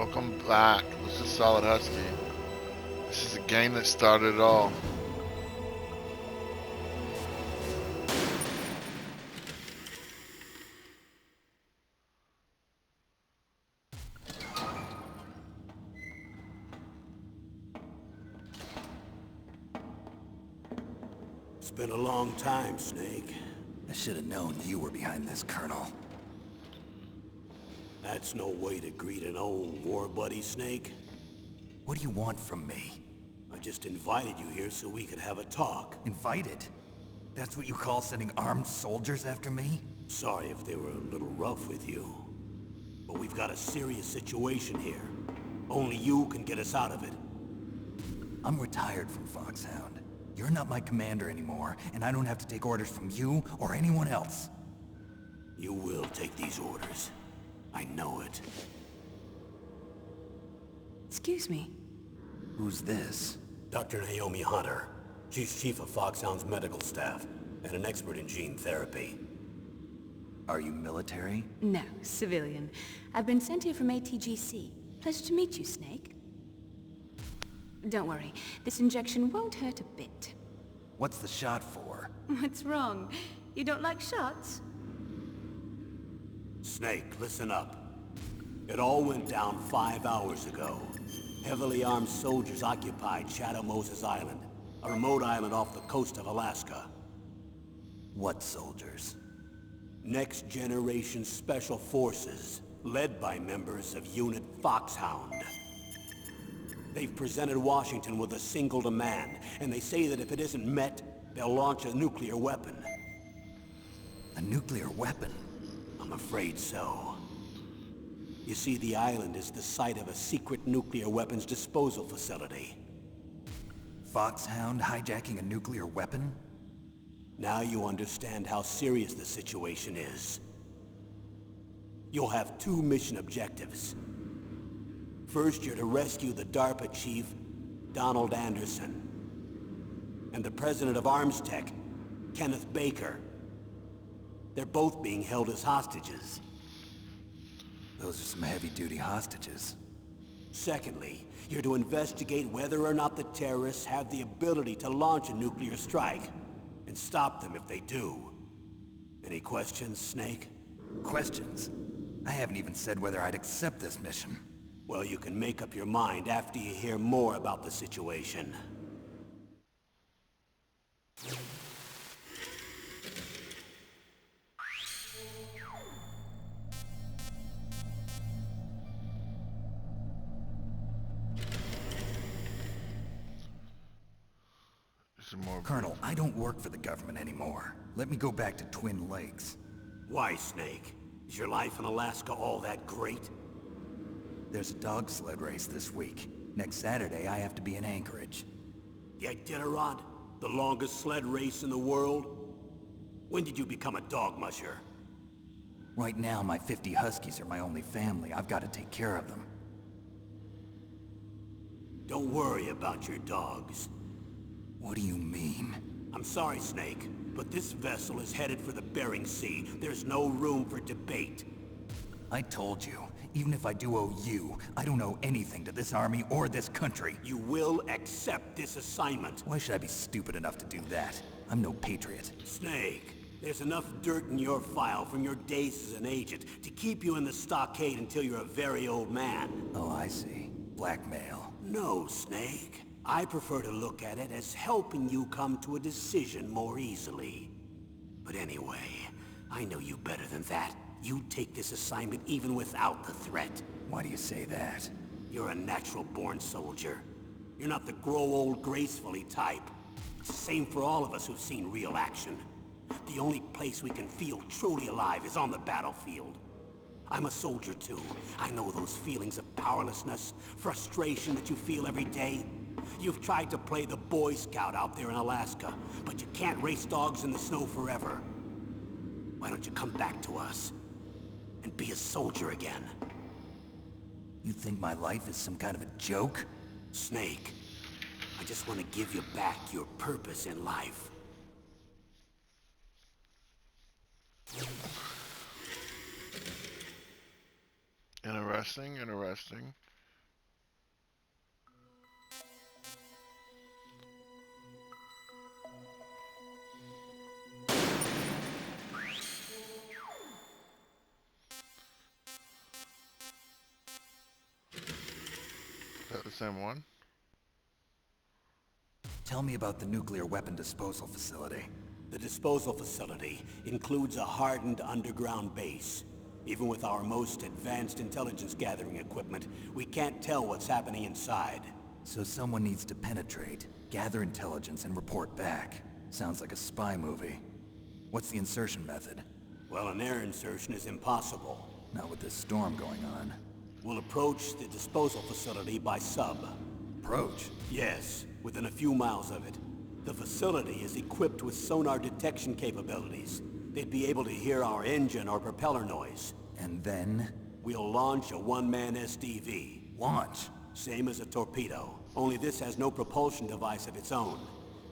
Welcome back. This is Solid Husky. This is a game that started it all. It's been a long time, Snake. I should have known you were behind this, Colonel. That's no way to greet an old war buddy, Snake. What do you want from me? I just invited you here so we could have a talk. Invited? That's what you call sending armed soldiers after me? Sorry if they were a little rough with you. But we've got a serious situation here. Only you can get us out of it. I'm retired from Foxhound. You're not my commander anymore, and I don't have to take orders from you or anyone else. You will take these orders. I know it. Excuse me. Who's this? Dr. Naomi Hunter. She's chief of Foxhound's medical staff, and an expert in gene therapy. Are you military? No, civilian. I've been sent here from ATGC. Pleasure to meet you, Snake. Don't worry, this injection won't hurt a bit. What's the shot for? What's wrong? You don't like shots? Snake, listen up. It all went down 5 hours ago. Heavily armed soldiers occupied Shadow Moses Island, a remote island off the coast of Alaska. What soldiers? Next Generation Special Forces, led by members of Unit Foxhound. They've presented Washington with a single demand, and they say that if it isn't met, they'll launch a nuclear weapon. A nuclear weapon? I'm afraid so. You see, the island is the site of a secret nuclear weapons disposal facility. Foxhound hijacking a nuclear weapon? Now you understand how serious the situation is. You'll have two mission objectives. First, you're to rescue the DARPA chief, Donald Anderson, and the president of Arms Tech, Kenneth Baker. They're both being held as hostages. Those are some heavy-duty hostages. Secondly, you're to investigate whether or not the terrorists have the ability to launch a nuclear strike, and stop them if they do. Any questions, Snake? Questions? I haven't even said whether I'd accept this mission. Well, you can make up your mind after you hear more about the situation. Colonel, I don't work for the government anymore. Let me go back to Twin Lakes. Why, Snake? Is your life in Alaska all that great? There's a dog sled race this week. Next Saturday, I have to be in Anchorage. The Iditarod? The longest sled race in the world? When did you become a dog musher? Right now, my 50 Huskies are my only family. I've got to take care of them. Don't worry about your dogs. What do you mean? I'm sorry, Snake, but this vessel is headed for the Bering Sea. There's no room for debate. I told you, even if I do owe you, I don't owe anything to this army or this country. You will accept this assignment. Why should I be stupid enough to do that? I'm no patriot. Snake, there's enough dirt in your file from your days as an agent to keep you in the stockade until you're a very old man. Oh, I see. Blackmail. No, Snake. I prefer to look at it as helping you come to a decision more easily. But anyway, I know you better than that. You take this assignment even without the threat. Why do you say that? You're a natural-born soldier. You're not the grow old gracefully type. It's the same for all of us who've seen real action. The only place we can feel truly alive is on the battlefield. I'm a soldier too. I know those feelings of powerlessness, frustration that you feel every day. You've tried to play the Boy Scout out there in Alaska, but you can't race dogs in the snow forever. Why don't you come back to us and be a soldier again? You think my life is some kind of a joke? Snake, I just want to give you back your purpose in life. Interesting, interesting. that the same one? Tell me about the nuclear weapon disposal facility. The disposal facility includes a hardened underground base. Even with our most advanced intelligence gathering equipment, we can't tell what's happening inside. So someone needs to penetrate, gather intelligence, and report back. Sounds like a spy movie. What's the insertion method? Well, an air insertion is impossible. Not with this storm going on. We'll approach the disposal facility by sub. Approach? Yes, within a few miles of it. The facility is equipped with sonar detection capabilities. They'd be able to hear our engine or propeller noise. And then? We'll launch a one-man SDV. Launch? Same as a torpedo, only this has no propulsion device of its own.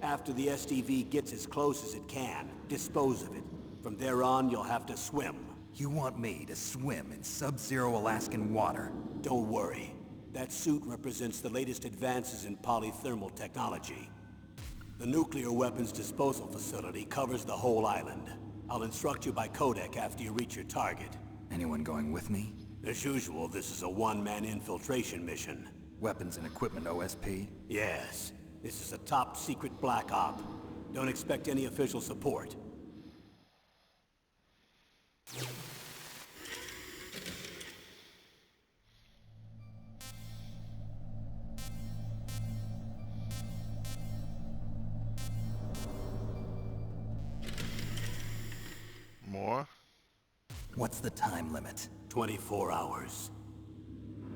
After the SDV gets as close as it can, dispose of it. From there on, you'll have to swim. You want me to swim in sub-zero Alaskan water? Don't worry. That suit represents the latest advances in polythermal technology. The nuclear weapons disposal facility covers the whole island. I'll instruct you by codec after you reach your target. Anyone going with me? As usual, this is a one-man infiltration mission. Weapons and equipment OSP? Yes. This is a top-secret black op. Don't expect any official support. More? What's the time limit? 24 hours.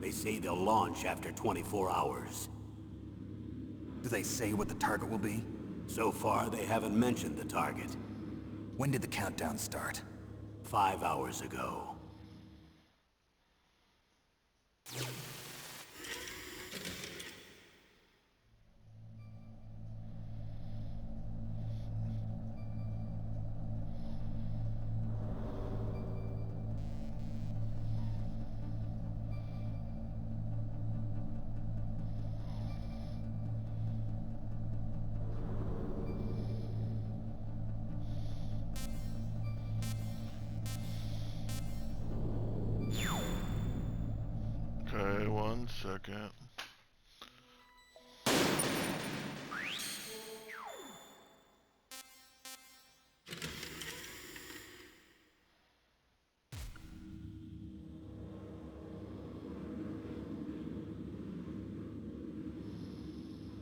They say they'll launch after 24 hours. Do they say what the target will be? So far, they haven't mentioned the target. When did the countdown start? 5 hours ago. Okay, 1 second.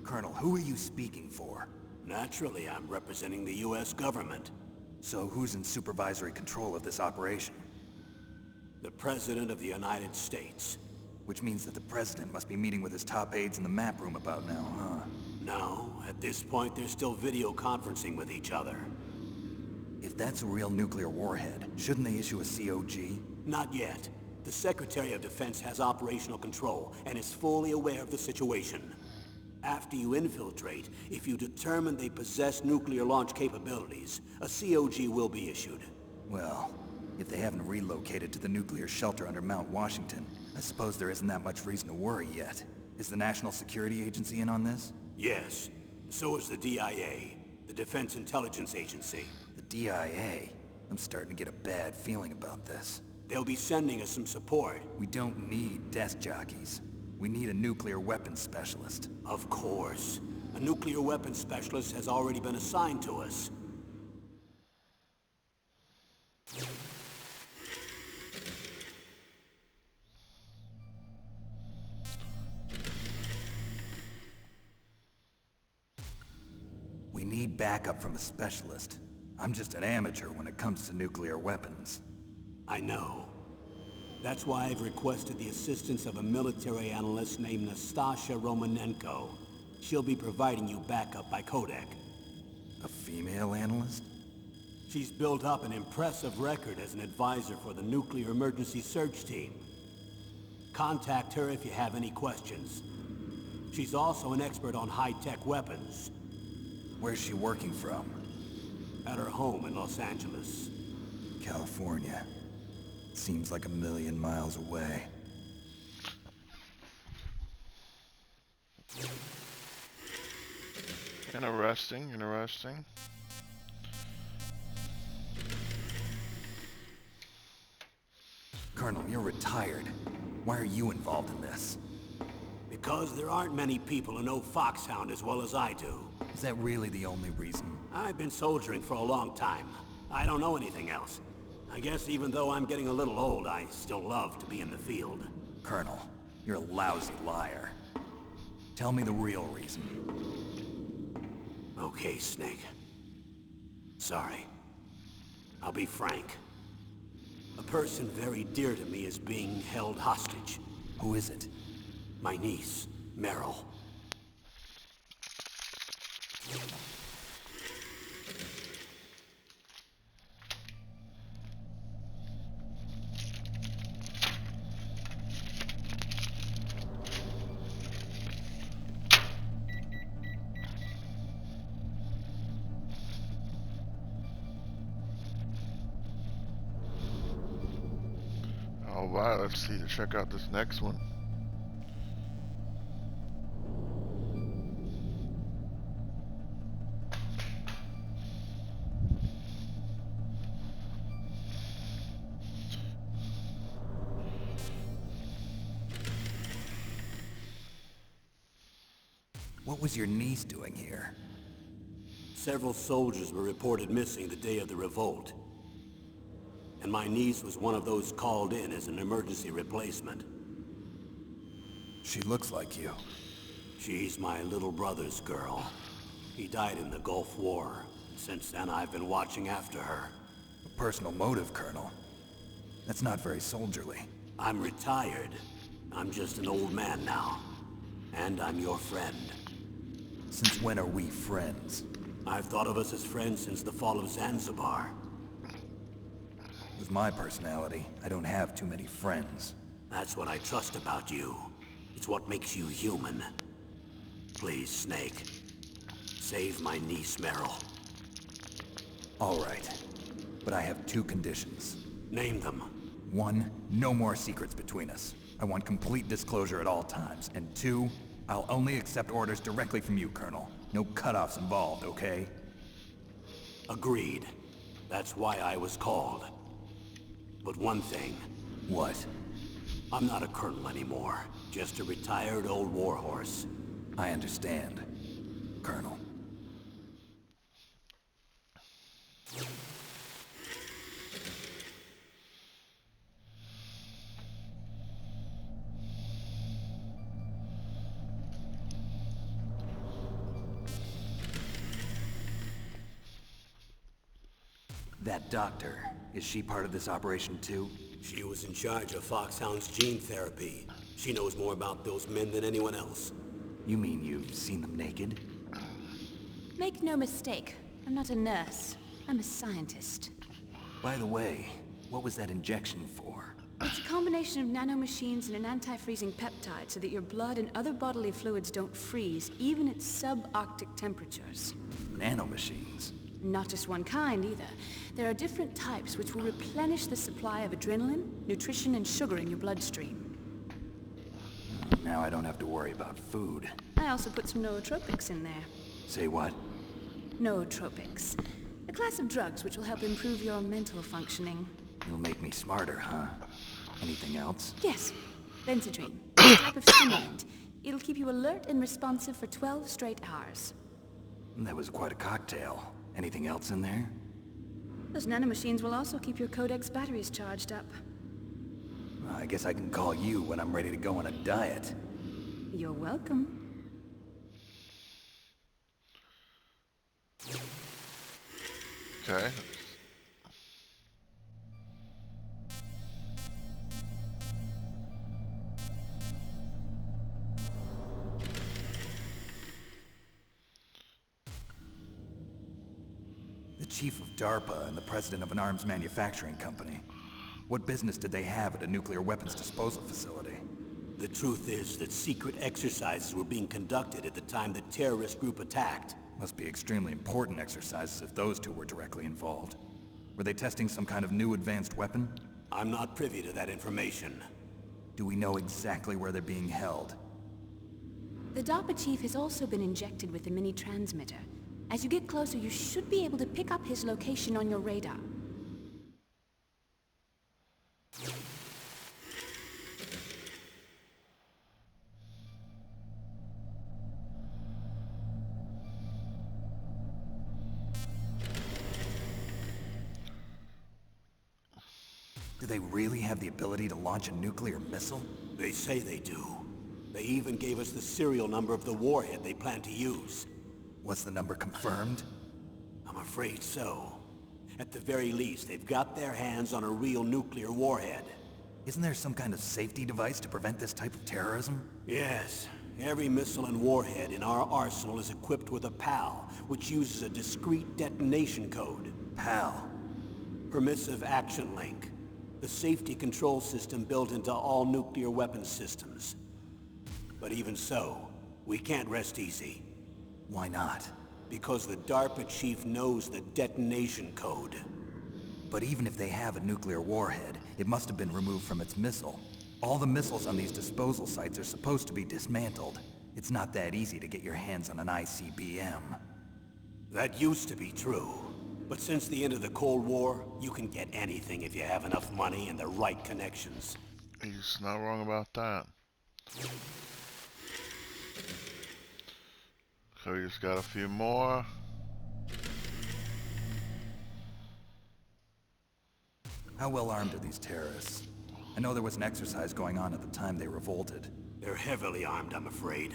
Colonel, who are you speaking for? Naturally, I'm representing the U.S. government. So who's in supervisory control of this operation? The President of the United States. Which means that the President must be meeting with his top aides in the map room about now, huh? No, at this point they're still video conferencing with each other. If that's a real nuclear warhead, shouldn't they issue a COG? Not yet. The Secretary of Defense has operational control and is fully aware of the situation. After you infiltrate, if you determine they possess nuclear launch capabilities, a COG will be issued. Well, if they haven't relocated to the nuclear shelter under Mount Washington, I suppose there isn't that much reason to worry yet. Is the National Security Agency in on this? Yes. So is the DIA, the Defense Intelligence Agency. The DIA? I'm starting to get a bad feeling about this. They'll be sending us some support. We don't need desk jockeys. We need a nuclear weapons specialist. Of course. A nuclear weapons specialist has already been assigned to us. We need backup from a specialist. I'm just an amateur when it comes to nuclear weapons. I know. That's why I've requested the assistance of a military analyst named Nastasha Romanenko. She'll be providing you backup by codec. A female analyst? She's built up an impressive record as an advisor for the Nuclear Emergency Search Team. Contact her if you have any questions. She's also an expert on high-tech weapons. Where's she working from? At her home in Los Angeles. California. Seems like 1,000,000 miles away. Interesting, interesting. Colonel, you're retired. Why are you involved in this? Because there aren't many people who know Foxhound as well as I do. Is that really the only reason? I've been soldiering for a long time. I don't know anything else. I guess even though I'm getting a little old, I still love to be in the field. Colonel, you're a lousy liar. Tell me the real reason. Okay, Snake. Sorry. I'll be frank. A person very dear to me is being held hostage. Who is it? My niece, Meryl. Alright, let's see. Check out this next one. What was your niece doing here? Several soldiers were reported missing the day of the revolt. And my niece was one of those called in as an emergency replacement. She looks like you. She's my little brother's girl. He died in the Gulf War. Since then, I've been watching after her. A personal motive, Colonel. That's not very soldierly. I'm retired. I'm just an old man now. And I'm your friend. Since when are we friends? I've thought of us as friends since the fall of Zanzibar. With my personality, I don't have too many friends. That's what I trust about you. It's what makes you human. Please, Snake. Save my niece, Meryl. All right. But I have two conditions. Name them. 1, no more secrets between us. I want complete disclosure at all times. And 2, I'll only accept orders directly from you, Colonel. No cutoffs involved, okay? Agreed. That's why I was called. But one thing. What? I'm not a colonel anymore. Just a retired old warhorse. I understand, Colonel. That doctor, is she part of this operation too? She was in charge of Foxhound's gene therapy. She knows more about those men than anyone else. You mean you've seen them naked? Make no mistake, I'm not a nurse. I'm a scientist. By the way, what was that injection for? It's a combination of nanomachines and an anti-freezing peptide so that your blood and other bodily fluids don't freeze, even at subarctic temperatures. Nanomachines? Not just one kind, either. There are different types which will replenish the supply of adrenaline, nutrition, and sugar in your bloodstream. Now I don't have to worry about food. I also put some nootropics in there. Say what? Nootropics. A class of drugs which will help improve your mental functioning. You'll make me smarter, huh? Anything else? Yes. Benzedrine. A type of stimulant. It'll keep you alert and responsive for 12 straight hours. That was quite a cocktail. Anything else in there? Those nanomachines will also keep your Codex batteries charged up. I guess I can call you when I'm ready to go on a diet. You're welcome. Okay. The chief of DARPA and the president of an arms manufacturing company. What business did they have at a nuclear weapons disposal facility? The truth is that secret exercises were being conducted at the time the terrorist group attacked. Must be extremely important exercises if those two were directly involved. Were they testing some kind of new advanced weapon? I'm not privy to that information. Do we know exactly where they're being held? The DARPA chief has also been injected with a mini-transmitter. As you get closer, you should be able to pick up his location on your radar. Do they really have the ability to launch a nuclear missile? They say they do. They even gave us the serial number of the warhead they plan to use. Was the number confirmed? I'm afraid so. At the very least, they've got their hands on a real nuclear warhead. Isn't there some kind of safety device to prevent this type of terrorism? Yes. Every missile and warhead in our arsenal is equipped with a PAL, which uses a discrete detonation code. PAL. Permissive Action Link. The safety control system built into all nuclear weapons systems. But even so, we can't rest easy. Why not? Because the DARPA chief knows the detonation code. But even if they have a nuclear warhead, it must have been removed from its missile. All the missiles on these disposal sites are supposed to be dismantled. It's not that easy to get your hands on an ICBM. That used to be true. But since the end of the Cold War, you can get anything if you have enough money and the right connections. He's not wrong about that. So we just got a few more. How well armed are these terrorists? I know there was an exercise going on at the time they revolted. They're heavily armed, I'm afraid.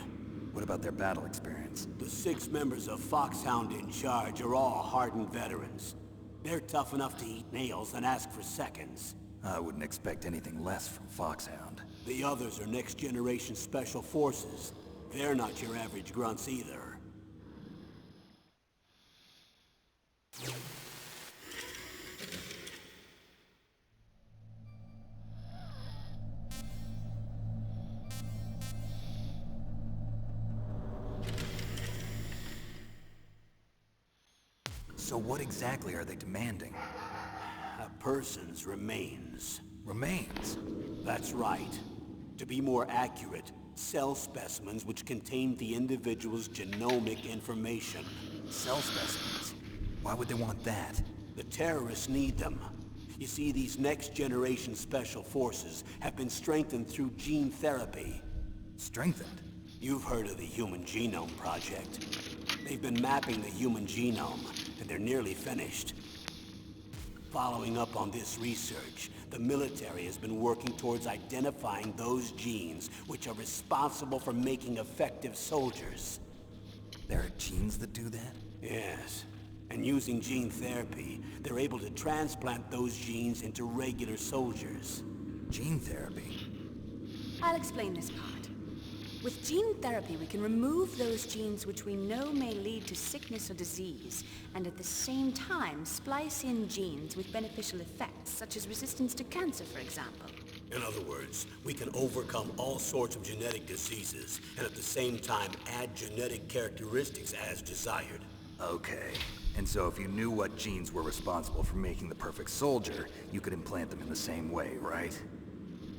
What about their battle experience? The 6 members of Foxhound in charge are all hardened veterans. They're tough enough to eat nails and ask for seconds. I wouldn't expect anything less from Foxhound. The others are next-generation special forces. They're not your average grunts either. So what exactly are they demanding? A person's remains. Remains? That's right. To be more accurate, cell specimens which contain the individual's genomic information. Cell specimens? Why would they want that? The terrorists need them. You see, these next-generation special forces have been strengthened through gene therapy. Strengthened? You've heard of the Human Genome Project. They've been mapping the human genome, and they're nearly finished. Following up on this research, the military has been working towards identifying those genes which are responsible for making effective soldiers. There are genes that do that? Yes. And using gene therapy, they're able to transplant those genes into regular soldiers. Gene therapy? I'll explain this part. With gene therapy, we can remove those genes which we know may lead to sickness or disease, and at the same time splice in genes with beneficial effects, such as resistance to cancer, for example. In other words, we can overcome all sorts of genetic diseases, and at the same time add genetic characteristics as desired. Okay. And so if you knew what genes were responsible for making the perfect soldier, you could implant them in the same way, right?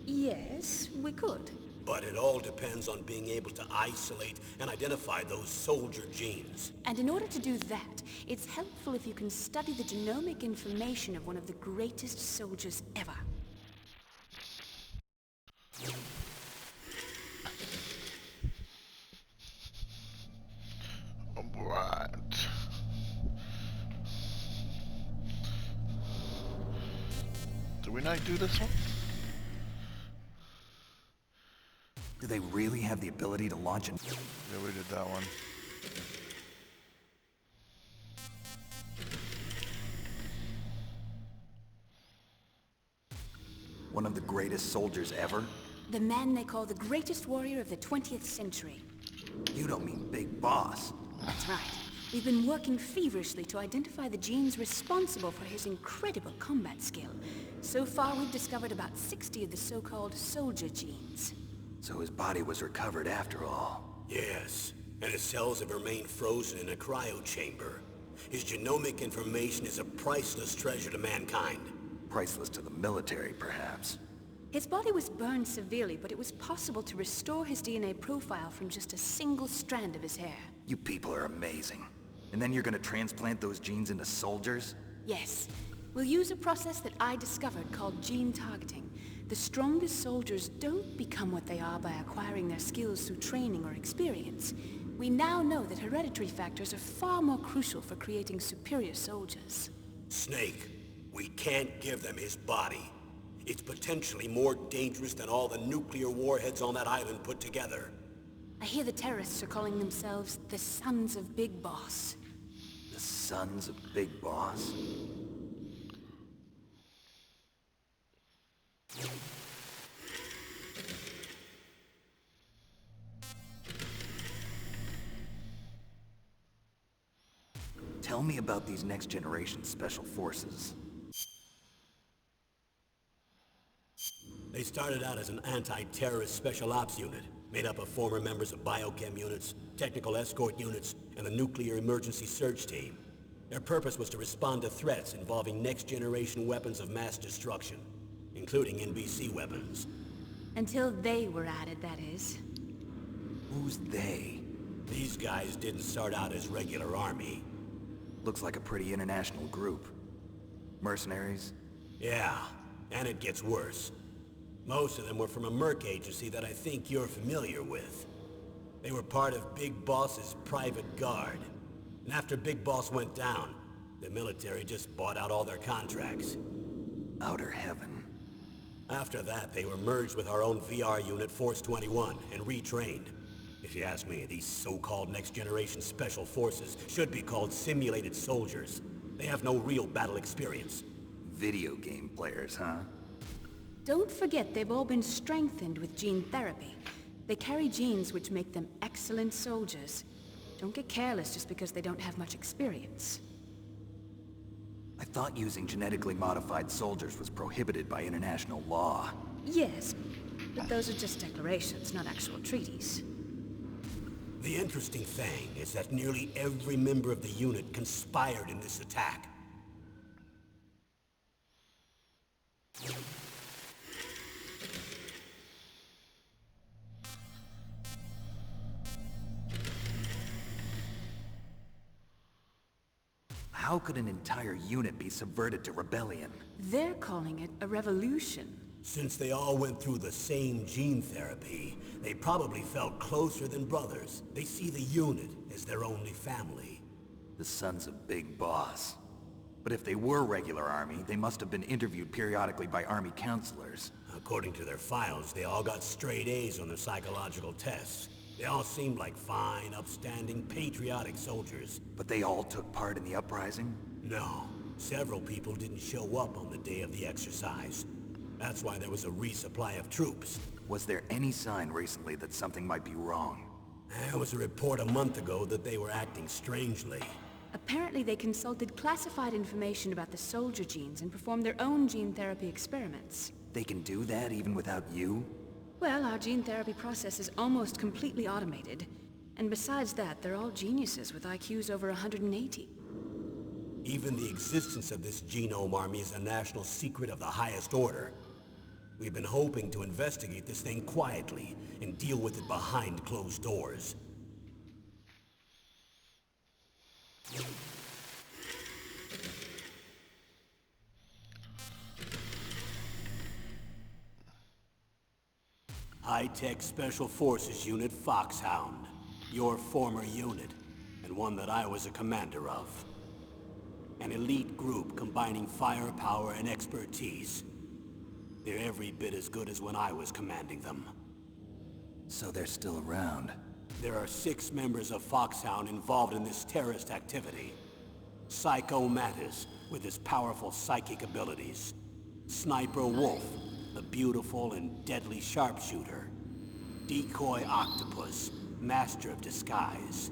Yes, we could. But it all depends on being able to isolate and identify those soldier genes. And in order to do that, it's helpful if you can study the genomic information of one of the greatest soldiers ever. Alright. Did we not do this one? Do they really have the ability to launch an... Yeah, we did that one. One of the greatest soldiers ever? The man they call the greatest warrior of the 20th century. You don't mean Big Boss. That's right. We've been working feverishly to identify the genes responsible for his incredible combat skill. So far, we've discovered about 60 of the so-called soldier genes. So his body was recovered after all. Yes, and his cells have remained frozen in a cryo chamber. His genomic information is a priceless treasure to mankind. Priceless to the military, perhaps. His body was burned severely, but it was possible to restore his DNA profile from just a single strand of his hair. You people are amazing. And then you're gonna transplant those genes into soldiers? Yes. We'll use a process that I discovered called gene targeting. The strongest soldiers don't become what they are by acquiring their skills through training or experience. We now know that hereditary factors are far more crucial for creating superior soldiers. Snake, we can't give them his body. It's potentially more dangerous than all the nuclear warheads on that island put together. I hear the terrorists are calling themselves the Sons of Big Boss. The Sons of Big Boss? Tell me about these next-generation special forces. They started out as an anti-terrorist special ops unit, made up of former members of biochem units, technical escort units, and the nuclear emergency search team. Their purpose was to respond to threats involving next-generation weapons of mass destruction, including NBC weapons. Until they were added, that is. Who's they? These guys didn't start out as regular army. Looks like a pretty international group. Mercenaries? Yeah, and it gets worse. Most of them were from a merc agency that I think you're familiar with. They were part of Big Boss's private guard. And after Big Boss went down, the military just bought out all their contracts. Outer heaven. After that, they were merged with our own VR unit, Force 21, and retrained. If you ask me, these so-called next-generation special forces should be called simulated soldiers. They have no real battle experience. Video game players, huh? Don't forget they've all been strengthened with gene therapy. They carry genes which make them excellent soldiers. Don't get careless just because they don't have much experience. I thought using genetically modified soldiers was prohibited by international law. Yes, but those are just declarations, not actual treaties. The interesting thing is that nearly every member of the unit conspired in this attack. How could an entire unit be subverted to rebellion? They're calling it a revolution. Since they all went through the same gene therapy, they probably felt closer than brothers. They see the unit as their only family. The Sons of Big Boss. But if they were regular army, they must have been interviewed periodically by army counselors. According to their files, they all got straight A's on their psychological tests. They all seemed like fine, upstanding, patriotic soldiers. But they all took part in the uprising? No, several people didn't show up on the day of the exercise. That's why there was a resupply of troops. Was there any sign recently that something might be wrong? There was a report a month ago that they were acting strangely. Apparently they consulted classified information about the soldier genes and performed their own gene therapy experiments. They can do that even without you? Well, our gene therapy process is almost completely automated. And besides that, they're all geniuses with IQs over 180. Even the existence of this genome army is a national secret of the highest order. We've been hoping to investigate this thing quietly and deal with it behind closed doors. High-Tech Special Forces Unit Foxhound. Your former unit, and one that I was a commander of. An elite group combining firepower and expertise. They're every bit as good as when I was commanding them. So they're still around. There are 6 members of Foxhound involved in this terrorist activity. Psycho Mattis, with his powerful psychic abilities. Sniper Wolf, a beautiful and deadly sharpshooter. Decoy Octopus, master of disguise.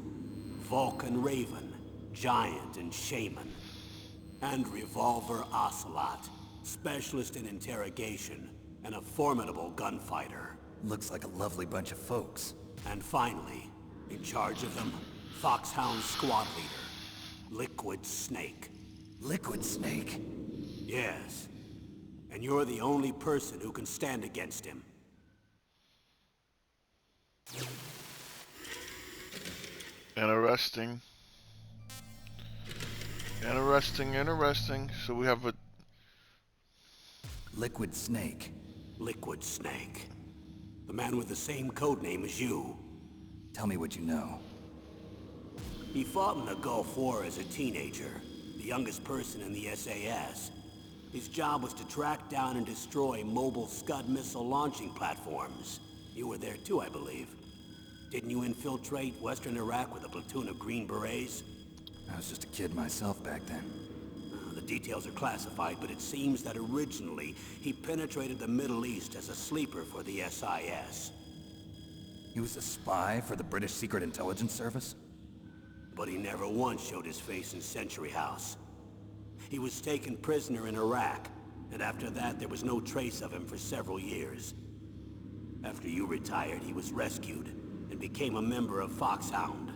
Vulcan Raven, giant and shaman. And Revolver Ocelot, specialist in interrogation and a formidable gunfighter. Looks like a lovely bunch of folks. And finally, in charge of them, Foxhound squad leader, Liquid Snake. Liquid Snake? Yes. And you're the only person who can stand against him. Interesting. Interesting. So we have a... Liquid Snake. Liquid Snake. The man with the same code name as you. Tell me what you know. He fought in the Gulf War as a teenager, the youngest person in the SAS. His job was to track down and destroy mobile Scud missile launching platforms. You were there too, I believe. Didn't you infiltrate Western Iraq with a platoon of Green Berets? I was just a kid myself back then. The details are classified, but it seems that originally he penetrated the Middle East as a sleeper for the SIS. He was a spy for the British Secret Intelligence Service? But he never once showed his face in Century House. He was taken prisoner in Iraq, and after that there was no trace of him for several years. After you retired, he was rescued and became a member of Foxhound.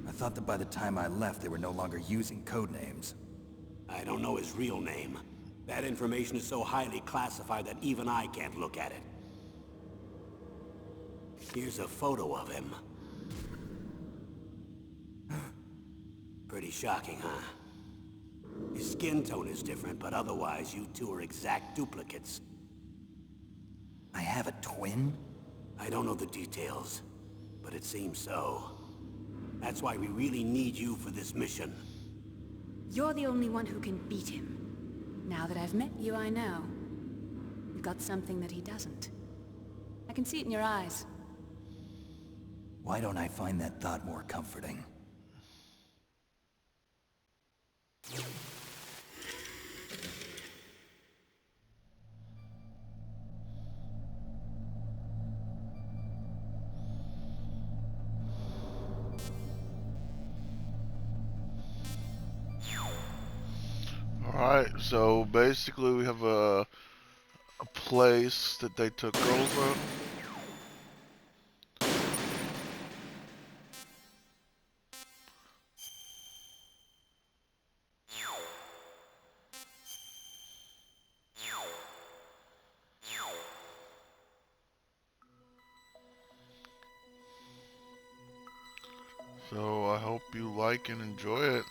I thought that by the time I left, they were no longer using code names. I don't know his real name. That information is so highly classified that even I can't look at it. Here's a photo of him. Pretty shocking, huh? His skin tone is different, but otherwise you two are exact duplicates. I have a twin? I don't know the details, but it seems so. That's why we really need you for this mission. You're the only one who can beat him. Now that I've met you, I know. You've got something that he doesn't. I can see it in your eyes. Why don't I find that thought more comforting? Alright, so basically we have a place that they took over. So I hope you like and enjoy it.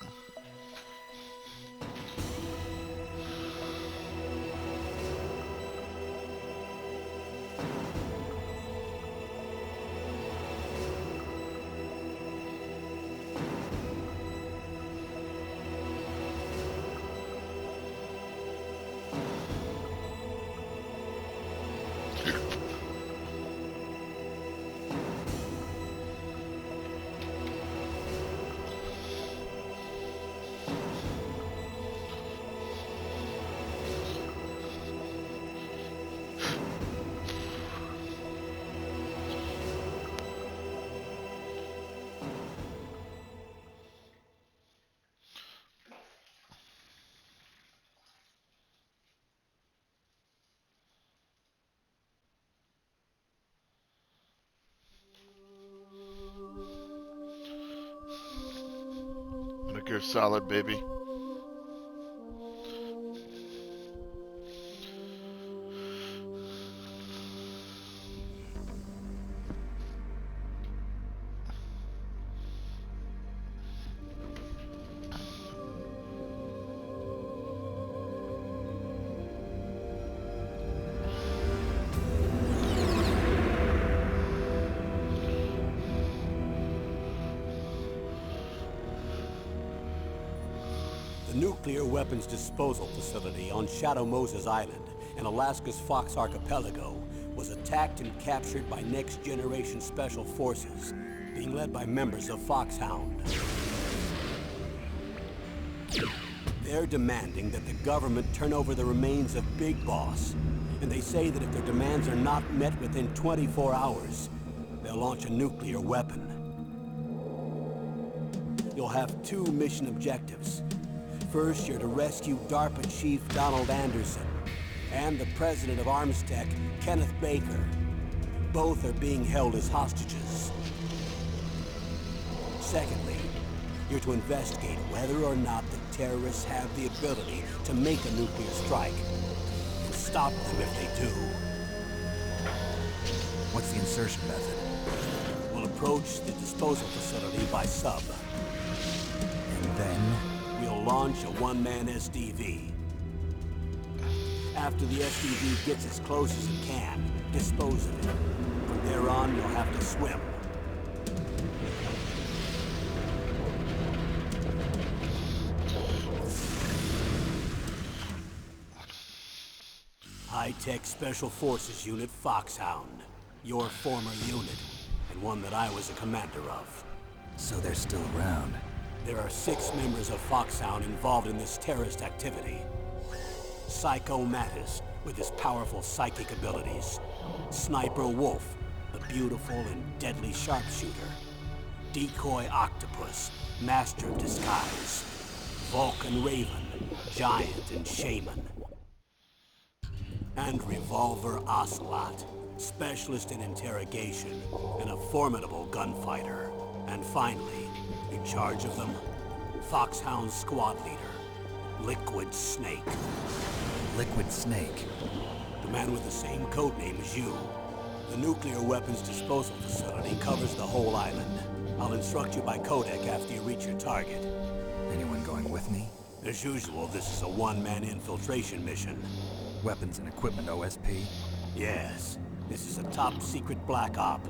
You're solid, baby. Nuclear weapons disposal facility on Shadow Moses Island in Alaska's Fox Archipelago was attacked and captured by Next Generation Special Forces, being led by members of Foxhound. They're demanding that the government turn over the remains of Big Boss, and they say that if their demands are not met within 24 hours, they'll launch a nuclear weapon. You'll have two mission objectives. First, you're to rescue DARPA Chief Donald Anderson and the president of Armstech, Kenneth Baker. Both are being held as hostages. Secondly, you're to investigate whether or not the terrorists have the ability to make a nuclear strike and stop them if they do. What's the insertion method? We'll approach the disposal facility by sub. And then? We'll launch a one-man SDV. After the SDV gets as close as it can, dispose of it. From there on, you'll have to swim. High-tech Special Forces Unit Foxhound. Your former unit, and one that I was a commander of. So they're still around. There are 6 members of Foxhound involved in this terrorist activity. Psycho Mattis, with his powerful psychic abilities. Sniper Wolf, the beautiful and deadly sharpshooter. Decoy Octopus, master of disguise. Vulcan Raven, giant and shaman. And Revolver Ocelot, specialist in interrogation and a formidable gunfighter. And finally, in charge of them, Foxhound squad leader, Liquid Snake. Liquid Snake. The man with the same codename as you. The nuclear weapons disposal facility covers the whole island. I'll instruct you by codec after you reach your target. Anyone going with me? As usual, this is a one-man infiltration mission. Weapons and equipment OSP? Yes, this is a top-secret black op.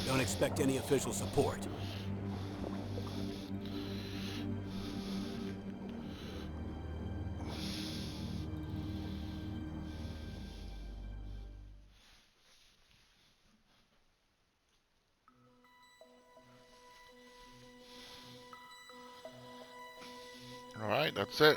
Don't expect any official support. Alright, that's it.